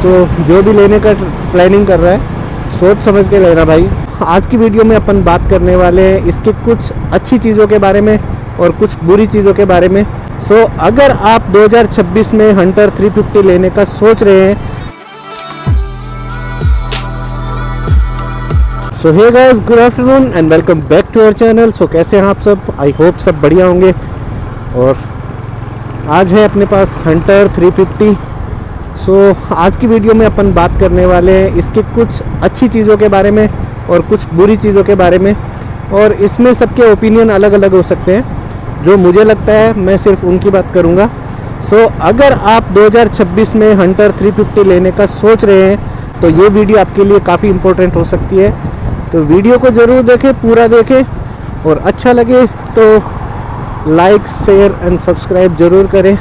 जो भी लेने का प्लानिंग कर रहा है सोच समझ के लेना भाई। आज की वीडियो में अपन बात करने वाले हैं इसके कुछ अच्छी चीज़ों के बारे में और कुछ बुरी चीज़ों के बारे में। अगर आप 2026 में हंटर 350 लेने का सोच रहे हैं hey guys, good afternoon and welcome back to our channel. कैसे हैं आप सब? आई होप सब बढ़िया होंगे। और आज है अपने पास हंटर 350। आज की वीडियो में अपन बात करने वाले हैं इसके कुछ अच्छी चीज़ों के बारे में और कुछ बुरी चीज़ों के बारे में। और इसमें सबके ओपिनियन अलग अलग हो सकते हैं। जो मुझे लगता है मैं सिर्फ उनकी बात करूँगा। अगर आप 2026 में हंटर 350 लेने का सोच रहे हैं तो ये वीडियो आपके लिए काफ़ी इम्पोर्टेंट हो सकती है। तो वीडियो को ज़रूर देखें, पूरा देखें और अच्छा लगे तो लाइक शेयर एंड सब्सक्राइब ज़रूर करें।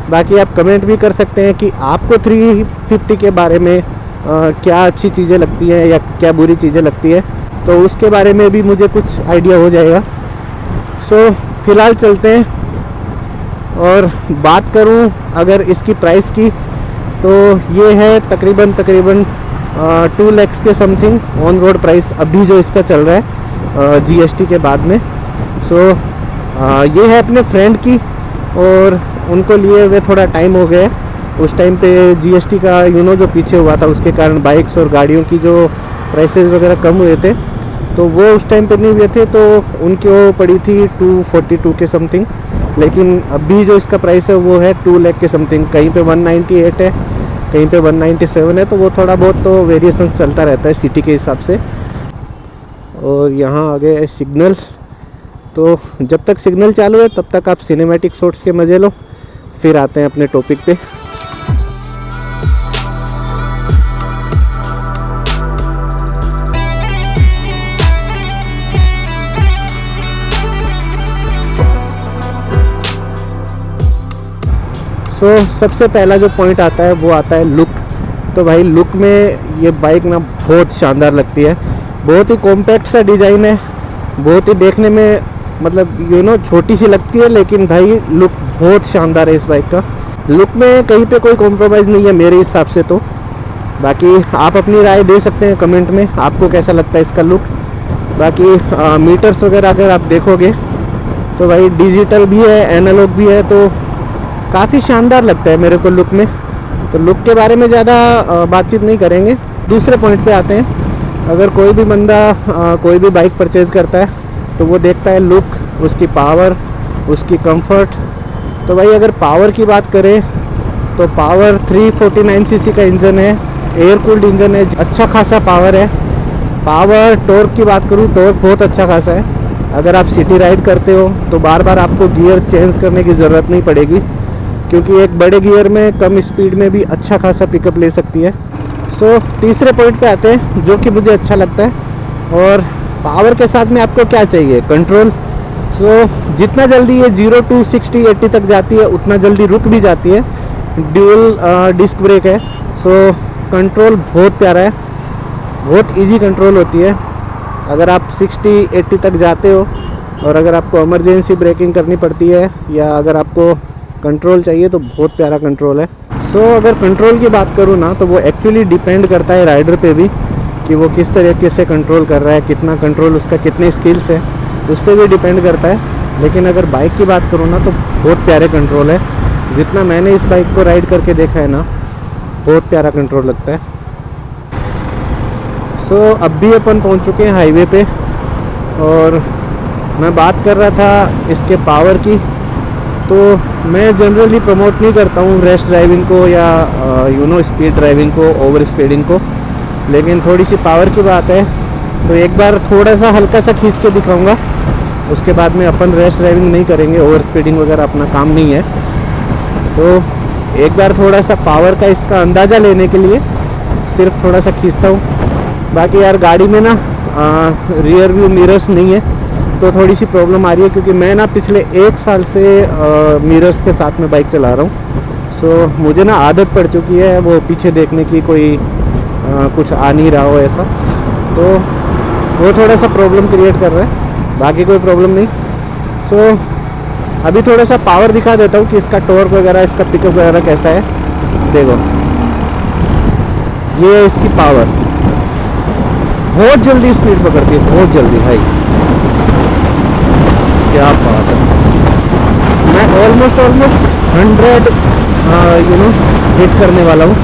बाकी आप कमेंट भी कर सकते हैं कि आपको 350 के बारे में क्या अच्छी चीज़ें लगती हैं या क्या बुरी चीज़ें लगती है, तो उसके बारे में भी मुझे कुछ आइडिया हो जाएगा। फ़िलहाल चलते हैं और बात करूं अगर इसकी प्राइस की, तो ये है तकरीबन 2 लाख के समथिंग ऑन रोड प्राइस अभी जो इसका चल रहा है जीएसटी के बाद में। ये है अपने फ्रेंड की और उनको लिए हुए थोड़ा टाइम हो गया है। उस टाइम पे जीएसटी का जो पीछे हुआ था उसके कारण बाइक्स और गाड़ियों की जो प्राइसेस वगैरह कम हुए थे, तो वो उस टाइम पे नहीं हुए थे, तो उनकी वो पड़ी थी 242 के समथिंग। लेकिन अभी जो इसका प्राइस है वो है 2 लाख के समथिंग। कहीं पे 198 है, कहीं पे 197 है, तो वो थोड़ा बहुत तो वेरिएशन चलता रहता है सिटी के हिसाब से। और यहाँ आ गए सिग्नल, तो जब तक सिग्नल चालू है तब तक आप सिनेमैटिक शॉट्स के मज़े लो, फिर आते हैं अपने टॉपिक पे। सबसे पहला जो पॉइंट आता है वो आता है लुक। तो भाई लुक में ये बाइक ना बहुत शानदार लगती है। बहुत ही कॉम्पैक्ट सा डिज़ाइन है, बहुत ही देखने में मतलब छोटी सी लगती है, लेकिन भाई लुक बहुत शानदार है इस बाइक का। लुक में कहीं पे कोई कॉम्प्रोमाइज़ नहीं है मेरे हिसाब से। तो बाकी आप अपनी राय दे सकते हैं कमेंट में, आपको कैसा लगता है इसका लुक। बाकी मीटर्स वगैरह अगर आप देखोगे तो भाई डिजिटल भी है, एनालॉग भी है, तो काफ़ी शानदार लगता है मेरे को लुक में। तो लुक के बारे में ज़्यादा बातचीत नहीं करेंगे, दूसरे पॉइंट पे आते हैं। अगर कोई भी बंदा कोई भी बाइक परचेज़ करता है तो वो देखता है लुक, उसकी पावर, उसकी कंफर्ट। तो भाई अगर पावर की बात करें तो पावर 349 सीसी का इंजन है, एयर कूल्ड इंजन है, अच्छा खासा पावर है। पावर टॉर्क की बात करूँ, टॉर्क बहुत अच्छा खासा है। अगर आप सिटी राइड करते हो तो बार बार आपको गियर चेंज करने की ज़रूरत नहीं पड़ेगी, क्योंकि एक बड़े गियर में कम स्पीड में भी अच्छा खासा पिकअप ले सकती है। तीसरे पॉइंट पे आते हैं जो कि मुझे अच्छा लगता है। और पावर के साथ में आपको क्या चाहिए? कंट्रोल। जितना जल्दी ये 0 to 60 80 तक जाती है उतना जल्दी रुक भी जाती है। ड्यूल डिस्क ब्रेक है, कंट्रोल बहुत प्यारा है, बहुत इजी कंट्रोल होती है। अगर आप 60 80 तक जाते हो और अगर आपको इमरजेंसी ब्रेकिंग करनी पड़ती है या अगर आपको कंट्रोल चाहिए तो बहुत प्यारा कंट्रोल है। अगर कंट्रोल की बात करूँ ना, तो वो एक्चुअली डिपेंड करता है राइडर पे भी कि वो किस तरीके से कंट्रोल कर रहा है, कितना कंट्रोल उसका, कितने स्किल्स है, उस पर भी डिपेंड करता है। लेकिन अगर बाइक की बात करूँ ना तो बहुत प्यारे कंट्रोल है। जितना मैंने इस बाइक को राइड करके देखा है ना, बहुत प्यारा कंट्रोल लगता है। अब भी अपन पहुँच चुके हैं हाईवे पे और मैं बात कर रहा था इसके पावर की। तो मैं जनरली प्रमोट नहीं करता हूँ रैश ड्राइविंग को या स्पीड ड्राइविंग को, ओवर स्पीडिंग को, लेकिन थोड़ी सी पावर की बात है तो एक बार थोड़ा सा हल्का सा खींच के दिखाऊंगा। उसके बाद में अपन रैश ड्राइविंग नहीं करेंगे, ओवर स्पीडिंग वगैरह अपना काम नहीं है। तो एक बार थोड़ा सा पावर का इसका अंदाज़ा लेने के लिए सिर्फ थोड़ा सा खींचता हूँ। बाकी यार गाड़ी में ना रियर व्यू मिरर्स नहीं है तो थोड़ी सी प्रॉब्लम आ रही है, क्योंकि मैं ना पिछले 1 साल से मिरर्स के साथ में बाइक चला रहा हूँ। मुझे ना आदत पड़ चुकी है वो पीछे देखने की, कोई कुछ आ नहीं रहा हो ऐसा, तो वो थोड़ा सा प्रॉब्लम क्रिएट कर रहा है। बाकी कोई प्रॉब्लम नहीं। अभी थोड़ा सा पावर दिखा देता हूँ कि इसका टॉर्क वगैरह, इसका पिकअप वगैरह कैसा है। देखो ये है इसकी पावर, बहुत जल्दी स्पीड पकड़ती है, बहुत जल्दी भाई, क्या बात है। मैं ऑलमोस्ट 100 हिट करने वाला हूँ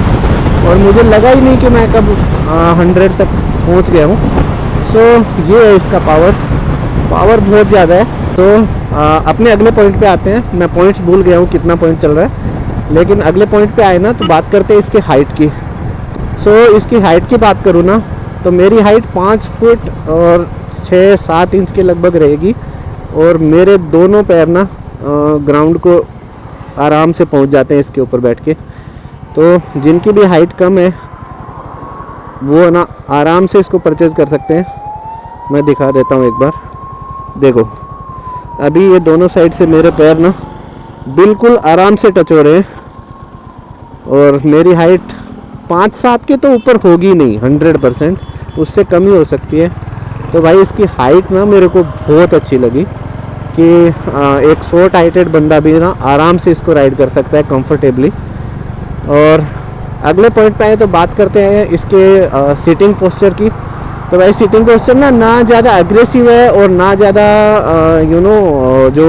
और मुझे लगा ही नहीं कि मैं कब 100 तक पहुँच गया हूँ। सो ये है इसका पावर बहुत ज़्यादा है। तो अपने अगले पॉइंट पे आते हैं। मैं पॉइंट्स भूल गया हूँ कितना पॉइंट चल रहा है, लेकिन अगले पॉइंट पे आए ना तो बात करते हैं इसके हाइट की। सो इसकी हाइट की बात करूँ ना तो मेरी हाइट 5 फुट और 6-7 इंच के लगभग रहेगी और मेरे दोनों पैर ना ग्राउंड को आराम से पहुंच जाते हैं इसके ऊपर बैठ के। तो जिनकी भी हाइट कम है वो ना आराम से इसको परचेज़ कर सकते हैं। मैं दिखा देता हूँ एक बार, देखो अभी ये दोनों साइड से मेरे पैर ना बिल्कुल आराम से टच हो रहे हैं और मेरी हाइट 5-7 के तो ऊपर होगी नहीं, 100%, उससे कम ही हो सकती है। तो भाई इसकी हाइट ना मेरे को बहुत अच्छी लगी कि एक शॉर्ट हाइटेड बंदा भी ना आराम से इसको राइड कर सकता है कंफर्टेबली। और अगले पॉइंट पे आए तो बात करते हैं इसके सीटिंग पोस्चर की। तो भाई सीटिंग पोस्चर ना ज़्यादा एग्रेसिव है और ना ज़्यादा जो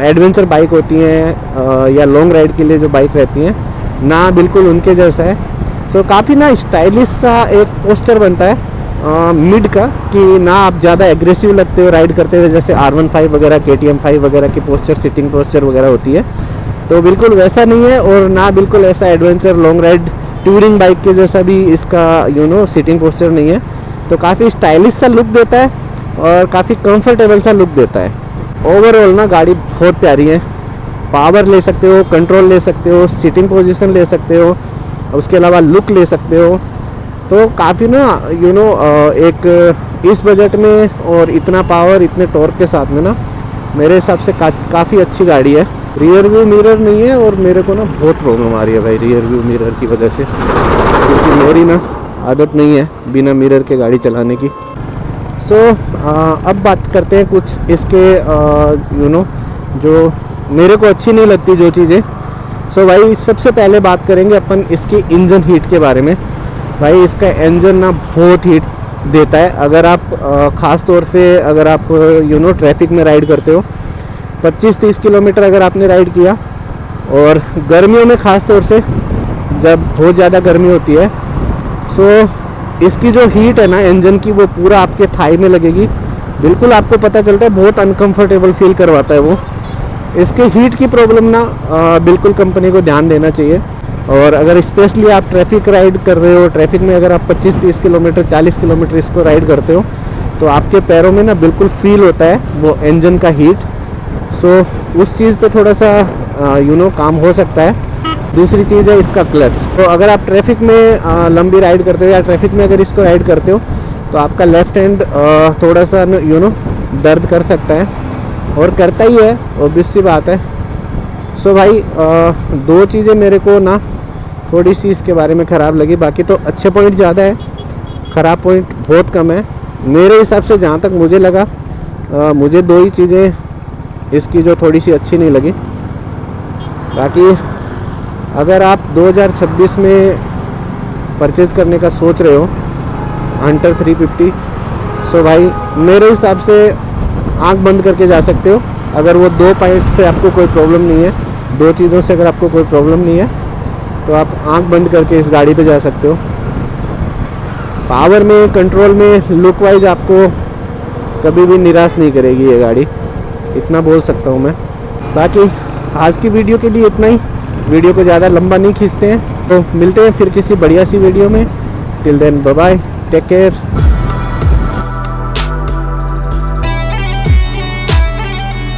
एडवेंचर बाइक होती हैं या लॉन्ग राइड के लिए जो बाइक रहती हैं ना बिल्कुल उनके जैसा है। तो काफ़ी ना स्टाइलिश सा एक पोस्चर बनता है मिड का, कि ना आप ज़्यादा एग्रेसिव लगते हो राइड करते हुए, जैसे R15 वगैरह KTM 5 वगैरह की पोस्चर सीटिंग पोस्चर वगैरह होती है, तो बिल्कुल वैसा नहीं है। और ना बिल्कुल ऐसा adventure long ride touring bike के जैसा भी इसका सीटिंग पोस्चर नहीं है। तो काफ़ी स्टाइलिश सा लुक देता है और काफ़ी कंफर्टेबल सा लुक देता है। ओवरऑल ना गाड़ी बहुत प्यारी है, पावर ले सकते हो, कंट्रोल ले सकते हो, सीटिंग पोजीशन ले सकते हो, उसके अलावा लुक ले सकते हो। तो काफ़ी ना एक इस बजट में और इतना पावर इतने टॉर्क के साथ में ना मेरे हिसाब से काफ़ी अच्छी गाड़ी है। रियर व्यू मिरर नहीं है और मेरे को ना बहुत प्रॉब्लम आ रही है भाई रियर व्यू मिरर की वजह से, क्योंकि मेरी ना आदत नहीं है बिना मिरर के गाड़ी चलाने की। सो अब बात करते हैं कुछ इसके जो मेरे को अच्छी नहीं लगती जो चीज़ें। सो भाई सबसे पहले बात करेंगे अपन इसकी इंजन हीट के बारे में। भाई इसका इंजन ना बहुत हीट देता है। अगर आप ख़ास तौर से अगर आप ट्रैफिक में राइड करते हो, 25-30 किलोमीटर अगर आपने राइड किया, और गर्मियों में ख़ास तौर से जब बहुत ज़्यादा गर्मी होती है, सो इसकी जो हीट है ना इंजन की वो पूरा आपके थाई में लगेगी। बिल्कुल आपको पता चलता है, बहुत अनकंफर्टेबल फील करवाता है वो। इसके हीट की प्रॉब्लम ना बिल्कुल कंपनी को ध्यान देना चाहिए। और अगर स्पेशली आप ट्रैफिक राइड कर रहे हो, ट्रैफिक में अगर आप 25-30 किलोमीटर 40 किलोमीटर इसको राइड करते हो, तो आपके पैरों में ना बिल्कुल फील होता है वो इंजन का हीट। सो उस चीज़ पे थोड़ा सा काम हो सकता है। दूसरी चीज़ है इसका क्लच। तो अगर आप ट्रैफिक में लंबी राइड करते हो या ट्रैफिक में अगर इसको राइड करते हो तो आपका लेफ़्ट हैंड थोड़ा सा दर्द कर सकता है, और करता ही है, ऑब्वियस सी बात है। सो भाई दो चीज़ें मेरे को ना थोड़ी सी इसके बारे में ख़राब लगी, बाकी तो अच्छे पॉइंट ज़्यादा है, ख़राब पॉइंट बहुत कम है मेरे हिसाब से। जहाँ तक मुझे लगा मुझे दो ही चीज़ें इसकी जो थोड़ी सी अच्छी नहीं लगी। बाकी अगर आप 2026 में परचेज़ करने का सोच रहे हो हंटर 350, सो भाई मेरे हिसाब से आंख बंद करके जा सकते हो। अगर वो दो पॉइंट से आपको कोई प्रॉब्लम नहीं है, दो चीज़ों से अगर आपको कोई प्रॉब्लम नहीं है, तो आप आंख बंद करके इस गाड़ी पे जा सकते हो। पावर में, कंट्रोल में, लुक वाइज आपको कभी भी निराश नहीं करेगी ये गाड़ी, इतना बोल सकता हूँ मैं। बाकी आज की वीडियो के लिए इतना ही। वीडियो को ज़्यादा लंबा नहीं खींचते हैं, तो मिलते हैं फिर किसी बढ़िया सी वीडियो में। Till then bye bye, take care.